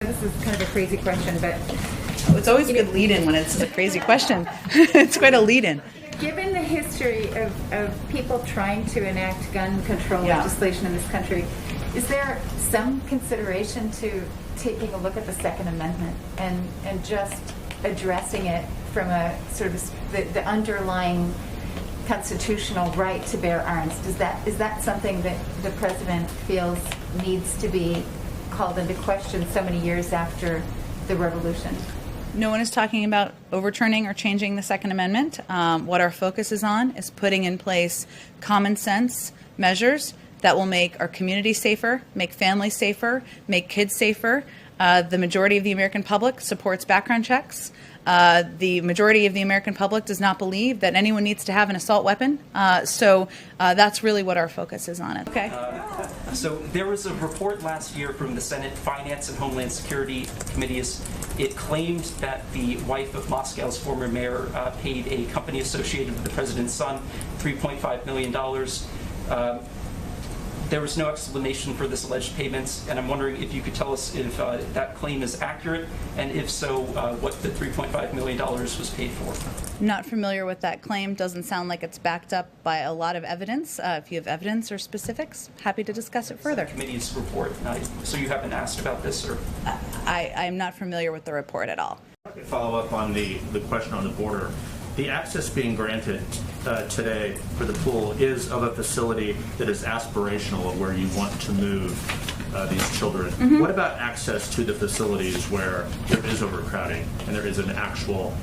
This is kind of a crazy question, but it's always a good lead-in when it's a crazy question. It's quite a lead-in. Given the history of people trying to enact gun control legislation in this country, is there some consideration to taking a look at the Second Amendment and just addressing it from a sort of the underlying constitutional right to bear arms? Is that something that the president feels needs to be called into question so many years after the revolution? No one is talking about overturning or changing the Second Amendment. What our focus is on is putting in place common sense measures that will make our community safer, make families safer, make kids safer. The majority of the American public supports background checks. The majority of the American public does not believe that anyone needs to have an assault weapon. So that's really what our focus is on. Okay. So there was a report last year from the Senate Finance and Homeland Security Committees. It claimed that the wife of Moscow's former mayor paid a company associated with the president's son $3.5 million. There was no explanation for this alleged payments, and I'm wondering if you could tell us if that claim is accurate, and if so, what the $3.5 million was paid for. Not familiar with that claim. Doesn't sound like it's backed up by a lot of evidence. If you have evidence or specifics, happy to discuss it further. Committee's report. So you haven't asked about this, or? I'm not familiar with the report at all. I could follow up on the question on the border. The access being granted today for the pool is of a facility that is aspirational of where you want to move these children. Mm-hmm. What about access to the facilities where there is overcrowding and there is an actual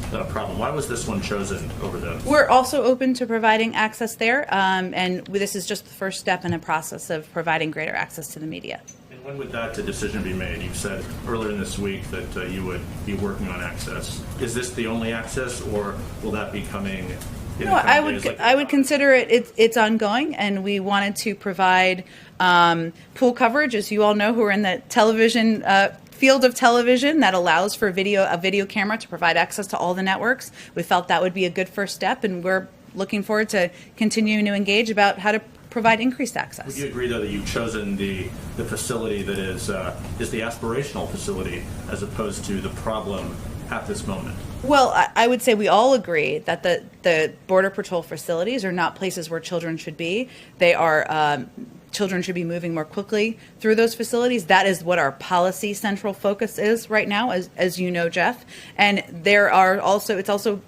problem? Why was this one chosen over those? We're also open to providing access there, and this is just the first step in a process of providing greater access to the media. When would that decision be made? You said earlier in this week that you would be working on access. Is this the only access, or will that be coming in No, I would consider it's ongoing, and we wanted to provide pool coverage, as you all know, who are in the television field of television, that allows for a video camera to provide access to all the networks. We felt that would be a good first step, and we're looking forward to continuing to engage about how to provide increased access. Would you agree, though, that you've chosen the facility that is the aspirational facility as opposed to the problem at this moment? Well, I would say we all agree that the Border Patrol facilities are not places where children should be. They are children should be moving more quickly through those facilities. That is what our policy central focus is right now, as you know, Jeff. And it's also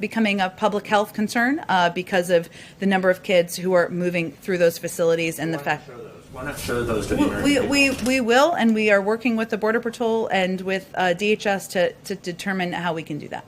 becoming a public health concern because of the number of kids who are moving through those facilities and the fact. Why not show those to the American people? We will, and we are working with the Border Patrol and with DHS to determine how we can do that.